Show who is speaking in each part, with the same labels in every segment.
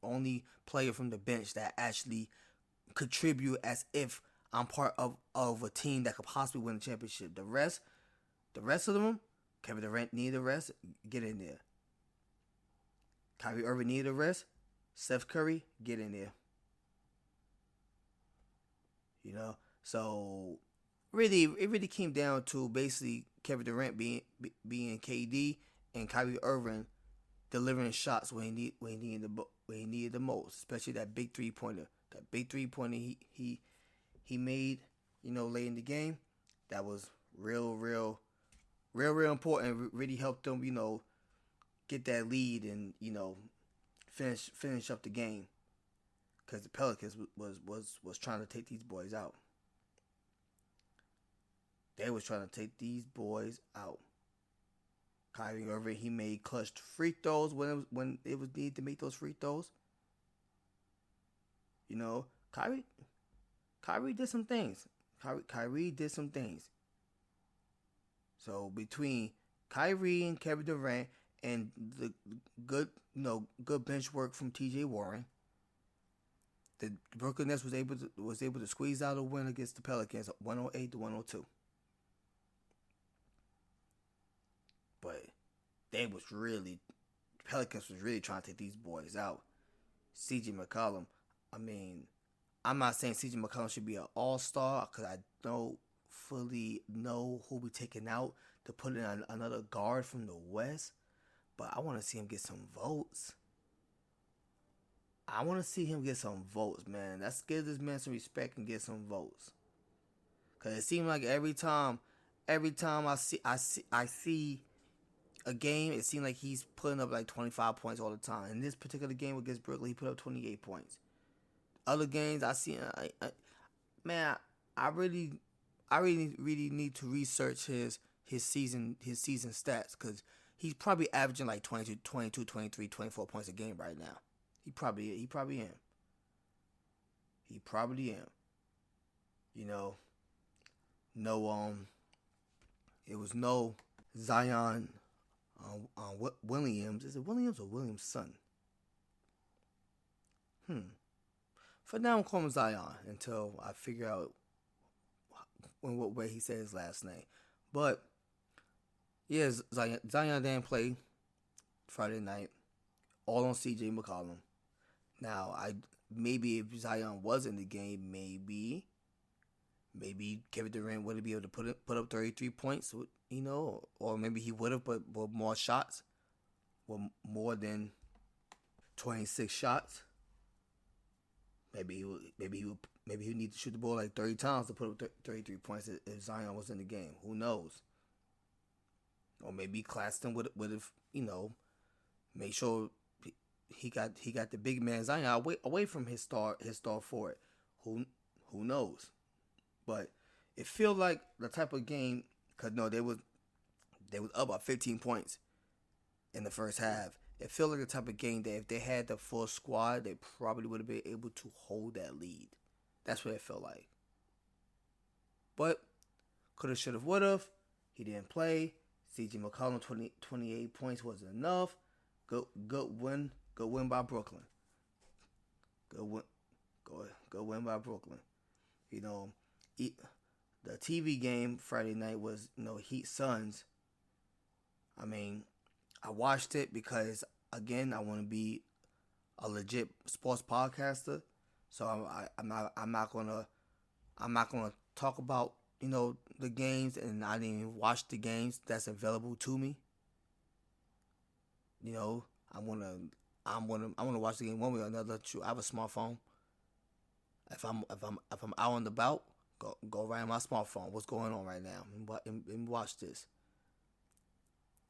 Speaker 1: only player from the bench that actually contribute as if I'm part of a team that could possibly win the championship. The rest of them, Kevin Durant needed a rest. Get in there. Kyrie Irving needed a rest. Steph Curry, get in there. So really, it really came down to basically Kevin Durant being KD and Kyrie Irving delivering shots when he needed the most, especially that big 3-pointer. That big 3-pointer he made, late in the game. That was real important. Really helped them, get that lead and finish up the game, because the Pelicans was trying to take these boys out. They was trying to take these boys out. Kyrie Irving, he made clutch free throws when it was needed to make those free throws. Kyrie did some things. Kyrie did some things. So between Kyrie and Kevin Durant and the good bench work from T.J. Warren, the Brooklyn Nets was able to squeeze out a win against the Pelicans, 108-102. But Pelicans was really trying to take these boys out. C.J. McCollum, I'm not saying C.J. McCollum should be an all-star, because I don't fully know who we taking out to put in another guard from the West. But I want to see him get some votes. Man. Let's give this man some respect and get some votes. Because it seems like every time I see a game, it seems like he's putting up like 25 points all the time. In this particular game against Brooklyn, he put up 28 points. Other games I see, I really need to research his season stats, because he's probably averaging like 22, 23, 24 points a game right now. He probably am. It was no Zion Williams. Is it Williams or Williams' son? For now, I'm calling him Zion until I figure out in what way he said his last name. But yeah, Zion didn't play Friday night, all on C.J. McCollum. Now, maybe if Zion was in the game, maybe Kevin Durant wouldn't be able to put up 33 points, or maybe he would have, but more shots, more than 26 shots. Maybe he would need to shoot the ball like 30 times to put up 33 points if Zion was in the game. Who knows? Or maybe Claxton would have, made sure he got the big man Zion away from his star forward. Who knows? But it feels like the type of game, because they was up by 15 points in the first half. It feels like the type of game that if they had the full squad, they probably would have been able to hold that lead. That's what it felt like. But coulda, shoulda, woulda. He didn't play. C.J. McCollum, 28 points wasn't enough. Good win by Brooklyn. Good win by Brooklyn. The TV game Friday night was Heat Suns. I watched it because, again, I want to be a legit sports podcaster. So I'm not gonna talk about the games, and I didn't even watch the games that's available to me. I wanna watch the game one way or another. I have a smartphone. If I'm out and about, go right on my smartphone. What's going on right now? And watch this.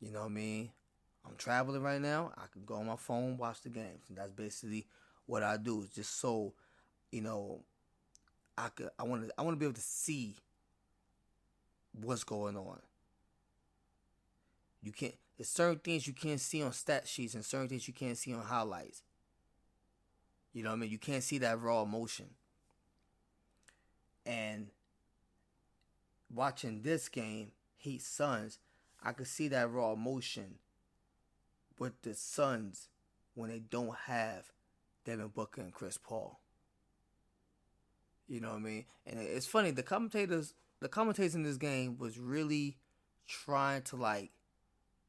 Speaker 1: You know what I mean? I'm traveling right now. I can go on my phone, watch the games, and that's basically what I do. Just so, I want to be able to see what's going on. There's certain things you can't see on stat sheets, and certain things you can't see on highlights. You know what I mean? You can't see that raw emotion. And watching this game, Heat Suns, I could see that raw emotion with the Suns when they don't have Devin Booker and Chris Paul. You know what I mean? And it's funny, the commentators in this game was really trying to like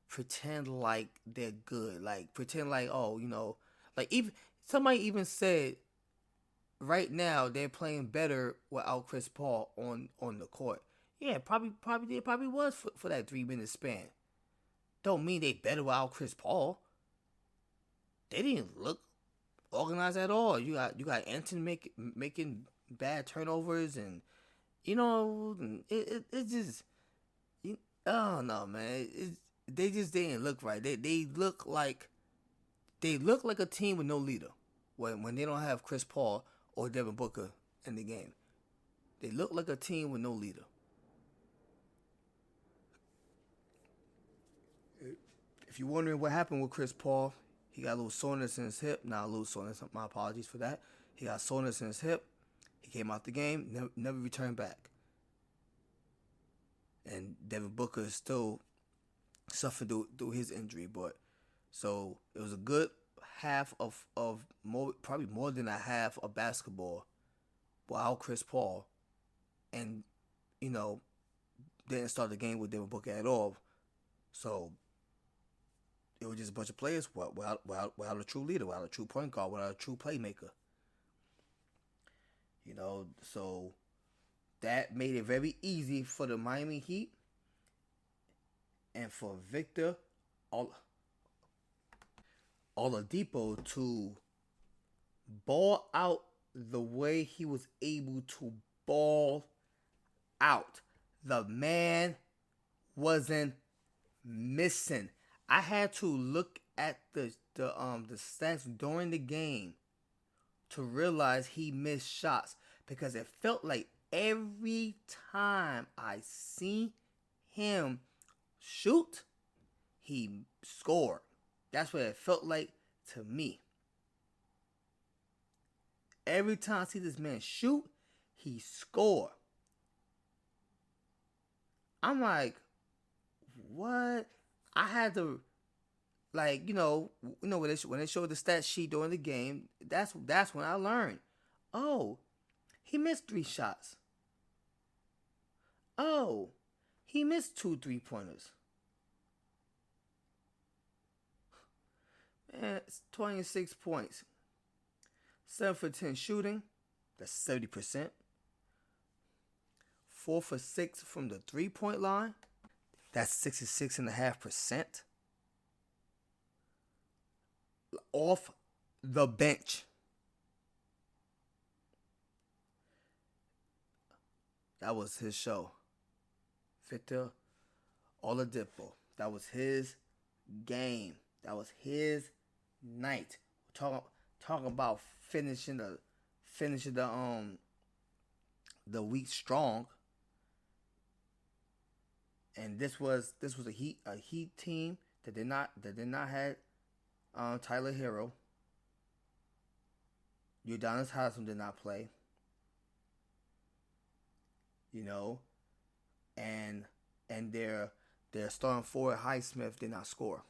Speaker 1: pretend like they're good. Like pretend like, oh, like even somebody even said right now they're playing better without Chris Paul on the court. Yeah, probably it probably was for that 3 minute span. Don't mean they better without Chris Paul. They didn't look organized at all. You got Anton making bad turnovers, and it just I don't know, man. They just didn't look right. They look like a team with no leader when they don't have Chris Paul or Devin Booker in the game. They look like a team with no leader. If you're wondering what happened with Chris Paul, he got a little soreness in his hip. Not a little soreness. My apologies for that. He got soreness in his hip. He came out the game, never returned back. And Devin Booker is still suffering through his injury, but so it was a good half of probably more than a half of basketball without Chris Paul, and didn't start the game with Devin Booker at all. So it was just a bunch of players without a true leader, without a true point guard, without a true playmaker. So that made it very easy for the Miami Heat and for Victor Oladipo to ball out the way he was able to ball out. The man wasn't missing. I had to look at the stats during the game to realize he missed shots, because it felt like every time I see him shoot, he scored. That's what it felt like to me. Every time I see this man shoot, he scored. I'm like, what? I had to, like, when they showed the stat sheet during the game, that's when I learned. Oh, he missed 3 shots. Oh, he missed 2 3-pointers. Man, it's 26 points. 7 for 10 shooting. That's 70%. 4 for 6 from the 3-point line. That's 66.5%. Off the bench. That was his show. Victor Oladipo. That was his game. That was his night. Talk about finishing the week strong. And this was a Heat team that did not have Tyler Hero. Giannis Haslam did not play. And their starting forward Highsmith did not score.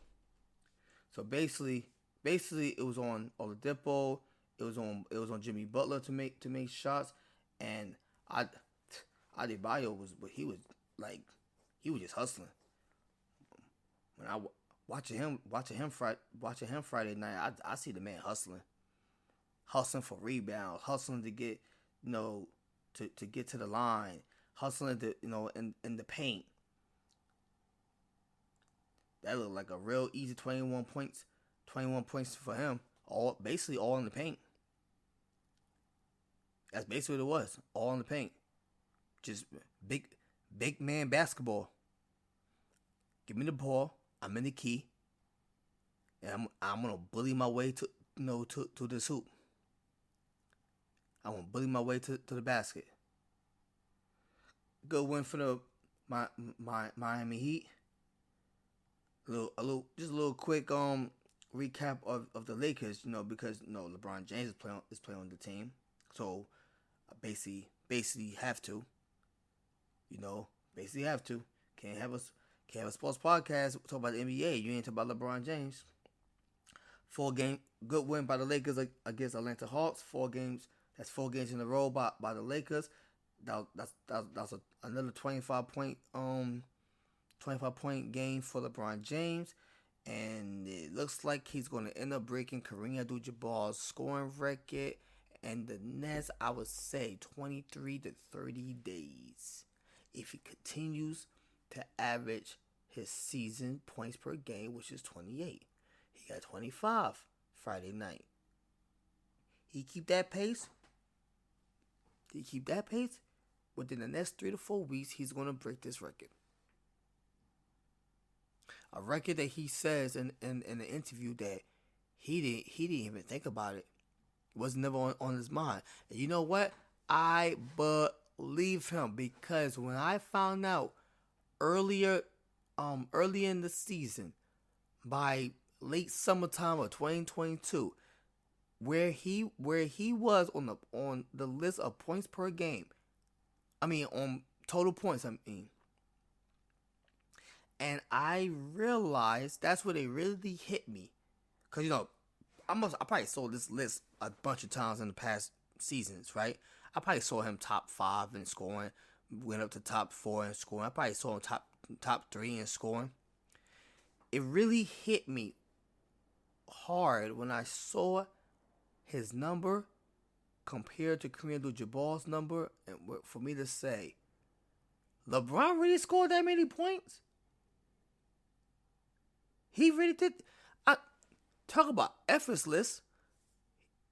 Speaker 1: So basically it was on Oladipo, it was on Jimmy Butler to make shots, and Adebayo was just hustling. When I watching him Friday night, I see the man hustling for rebounds, hustling to get to get to the line, hustling to in the paint. That looked like a real easy 21 points for him. Basically all in the paint. That's basically what it was. All in the paint. Just big man basketball. Give me the ball. I'm in the key. And I'm gonna bully my way to this hoop. I'm gonna bully my way to the basket. Good win for the Miami Heat. A little quick recap of the Lakers, because LeBron James is playing on the team, so basically have to, can't have a sports podcast talk about the NBA. You ain't talk about LeBron James. 4 game good win by the Lakers against Atlanta Hawks. 4 games. That's 4 games in a row by the Lakers. That's another 25 point game for LeBron James, and it looks like he's going to end up breaking Kareem Abdul-Jabbar's scoring record. And the next, I would say, 23 to 30 days, if he continues to average his season points per game, which is 28. He got 25 Friday night. He keep that pace. Within the next 3 to 4 weeks, he's going to break this record. A record that he says in the interview that he didn't even think about it. It was never on his mind. And you know what? I believe him, because when I found out early in the season, by late summertime of 2022, where he was on the list of points per game. On total points, and I realized that's where they really hit me. Because, I probably saw this list a bunch of times in the past seasons, right? I probably saw him top 5 in scoring, went up to top 4 in scoring. I probably saw him top 3 in scoring. It really hit me hard when I saw his number compared to Kareem Abdul-Jabbar's number, and for me to say, LeBron really scored that many points? He really did. Talk about effortless.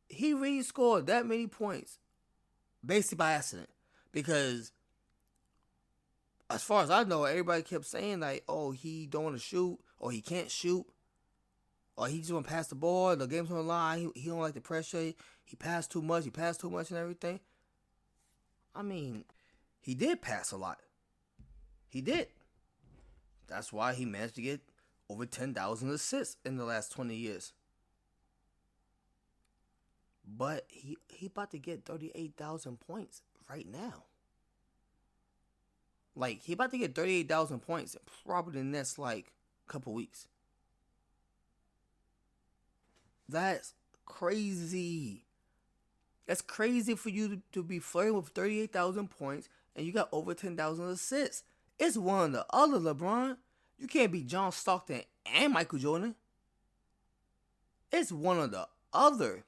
Speaker 1: He really scored that many points basically by accident. Because as far as I know, everybody kept saying like, oh, he don't want to shoot, or he can't shoot, or he just want to pass the ball, the game's on the line, he don't like the pressure, he passed too much and everything. He did pass a lot. He did. That's why he managed to get over 10,000 assists in the last 20 years. But he about to get 38,000 points right now. Like, he about to get 38,000 points probably in the next, couple weeks. That's crazy. That's crazy for you to be flirting with 38,000 points and you got over 10,000 assists. It's one or the other, LeBron. You can't be John Stockton and Michael Jordan. It's one or the other.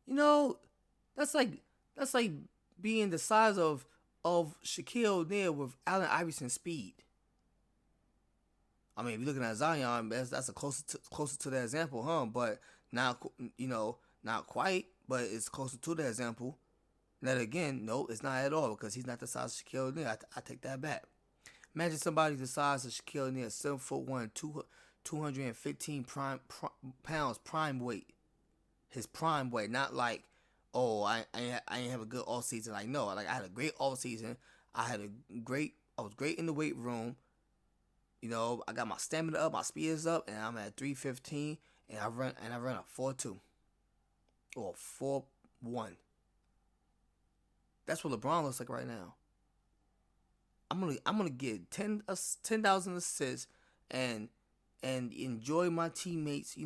Speaker 1: That's like being the size of Shaquille O'Neal with Allen Iverson's speed. If you're looking at Zion, that's a closer to that example, huh? But not quite, but it's closer to that example. That again, no, it's not at all, because he's not the size of Shaquille O'Neal. I take that back. Imagine somebody the size of Shaquille O'Neal, 7'1", 215 pounds prime weight. His prime weight, not like, oh, I ain't have a good off season. I had a great off season. I was great in the weight room. I got my stamina up, my speed is up, and I'm at 315, and I run a 4.2 or 4.1. That's what LeBron looks like right now. I'm gonna get 10,000 assists and enjoy my teammates.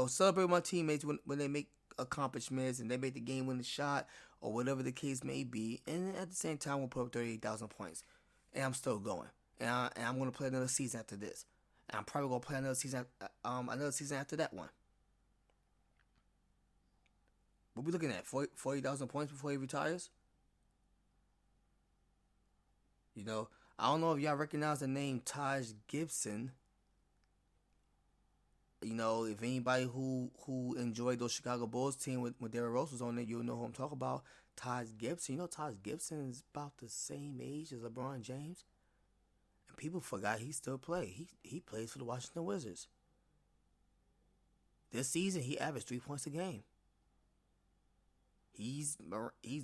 Speaker 1: Celebrate my teammates when they make accomplishments and they make the game-winning shot or whatever the case may be. And at the same time, we'll put up 38,000 points, and I'm still going. And I'm gonna play another season after this. And I'm probably gonna play another season after that one. We'll be looking at 40,000 points before he retires. I don't know if y'all recognize the name Taj Gibson. If anybody who enjoyed those Chicago Bulls team with Derrick Rose was on it, you'll know who I'm talking about. Taj Gibson. Taj Gibson is about the same age as LeBron James. And people forgot he still plays. He plays for the Washington Wizards. This season, he averaged 3 points a game. He's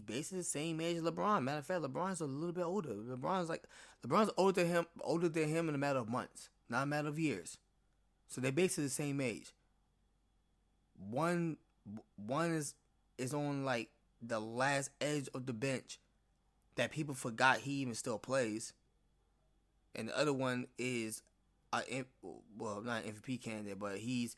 Speaker 1: basically the same age as LeBron. Matter of fact, LeBron's a little bit older. LeBron's older than him in a matter of months, not a matter of years. So they're basically the same age. One is on the last edge of the bench that people forgot he even still plays, and the other one is well, not an MVP candidate, but he's